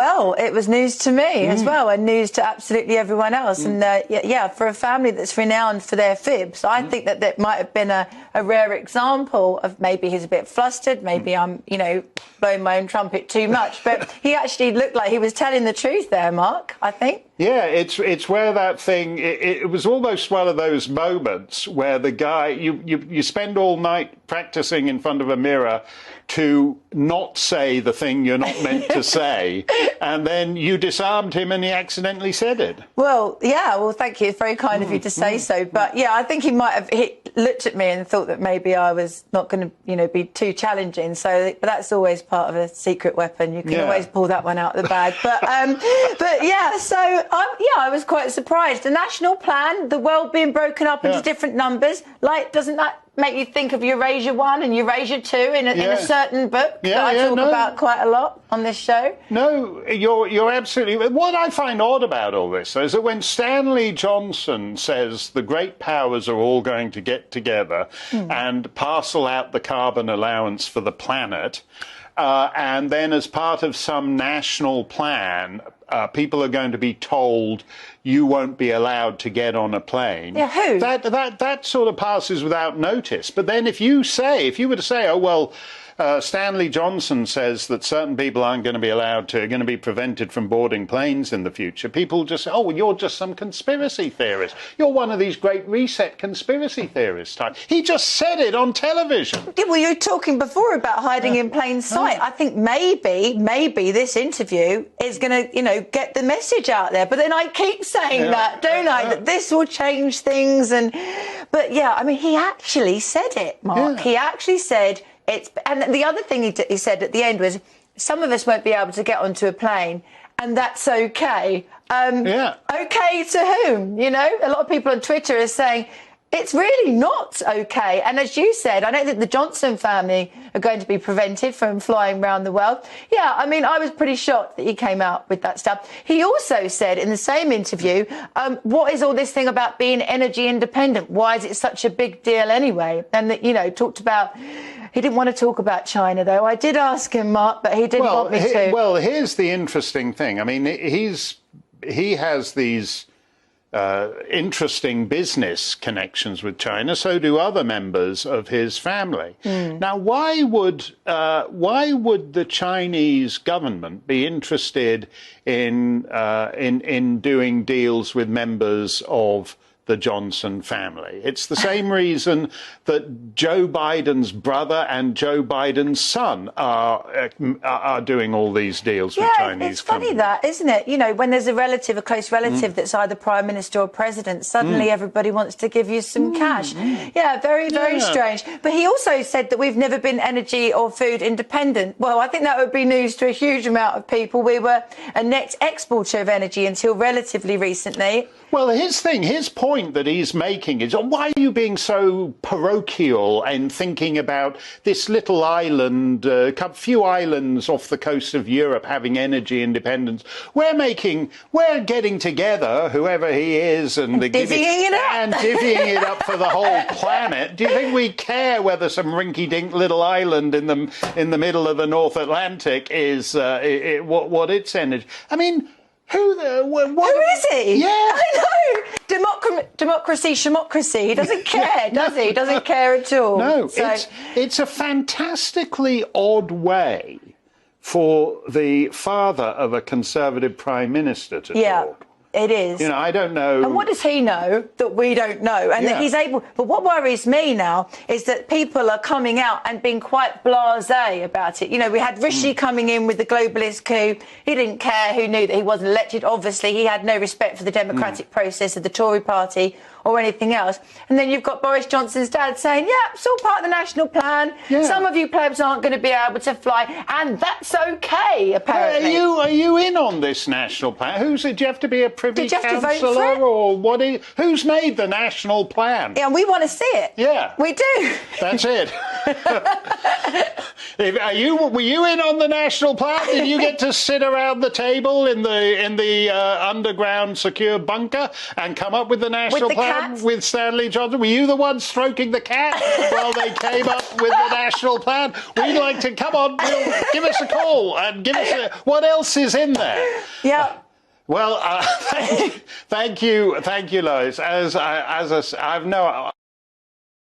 Well, it was news to me as well, and news to absolutely everyone else. And yeah, for a family that's renowned for their fibs, I think that that might have been a rare example of maybe he's a bit flustered, maybe I'm, you know, blowing my own trumpet too much, but he actually looked like he was telling the truth there, Mark, I think. Yeah, it's where that thing, it was almost one of those moments where the guy, you spend all night practicing in front of a mirror to not say the thing you're not meant to say, and then you disarmed him and he accidentally said it. Well, yeah, well, thank you. It's very kind of you to say so. But yeah, I think he might have looked at me and thought that maybe I was not going to, you know, be too challenging. So, but that's always part of a secret weapon. You can always pull that one out of the bag. But yeah, so I was quite surprised. The national plan, the world being broken up into different numbers, like, doesn't that make you think of Eurasia 1 and Eurasia 2 in a certain book that I talk about quite a lot on this show? No, you're absolutely... What I find odd about all this is that when Stanley Johnson says the great powers are all going to get together and parcel out the carbon allowance for the planet, and then as part of some national plan, people are going to be told you won't be allowed to get on a plane. Yeah, who? That sort of passes without notice. But then if you were to say, oh, well, Stanley Johnson says that certain people aren't going to be allowed to, are going to be prevented from boarding planes in the future, people just say, oh, well, you're just some conspiracy theorist. You're one of these great reset conspiracy theorists type. He just said it on television. Yeah, well, you were talking before about hiding in plain sight. I think maybe this interview is going to, you know, get the message out there. But then I keep saying that, don't I? That this will change things. But yeah, I mean, he actually said it, Mark. He actually said... And the other thing he said at the end was, some of us won't be able to get onto a plane, and that's okay. Okay to whom? You know, a lot of people on Twitter are saying it's really not okay. And as you said, I don't think the Johnson family are going to be prevented from flying around the world. Yeah, I mean, I was pretty shocked that he came out with that stuff. He also said in the same interview, what is all this thing about being energy independent? Why is it such a big deal anyway? And, that, you know, talked about... He didn't want to talk about China, though. I did ask him, Mark, but he didn't want me to. Well, here's the interesting thing. I mean, he has these interesting business connections with China. So do other members of his family. Now, why would the Chinese government be interested in doing deals with members of the Johnson family? It's the same reason that Joe Biden's brother and Joe Biden's son are doing all these deals with Chinese companies. It's funny that, isn't it? You know, when there's a close relative that's either prime minister or president, suddenly everybody wants to give you some cash. Yeah, very strange. But he also said that we've never been energy or food independent. Well, I think that would be news to a huge amount of people. We were a net exporter of energy until relatively recently. Well, his point that he's making is, why are you being so parochial and thinking about this little island, a few islands off the coast of Europe having energy independence? We're getting together, whoever he is, and divvying it up for the whole planet. Do you think we care whether some rinky-dink little island in the middle of the North Atlantic is what its energy? I mean, who is he? Yeah, I know. Democracy. He doesn't care, does he? He doesn't care at all. No, it's a fantastically odd way for the father of a Conservative Prime Minister to talk. It is. You know, I don't know. And what does he know that we don't know? And that he's able... But what worries me now is that people are coming out and being quite blasé about it. You know, we had Rishi coming in with the globalist coup. He didn't care who knew that he wasn't elected. Obviously, he had no respect for the democratic process of the Tory party or anything else. And then you've got Boris Johnson's dad saying, yeah, it's all part of the national plan. Yeah. Some of you plebs aren't going to be able to fly, and that's okay, apparently. Are you in on this national plan? Do you have to be a Privy Councillor, or who's made the national plan? Yeah, and we want to see it. Yeah. We do. That's it. Were you in on the national plan? Did you get to sit around the table in the underground secure bunker and come up with the national plan cat? with Stanley Johnson? Were you the one stroking the cat while they came up with the national plan? We'd like to come on, give us a call and give us what else is in there. Yeah. Well, thank you, Lois. I've no.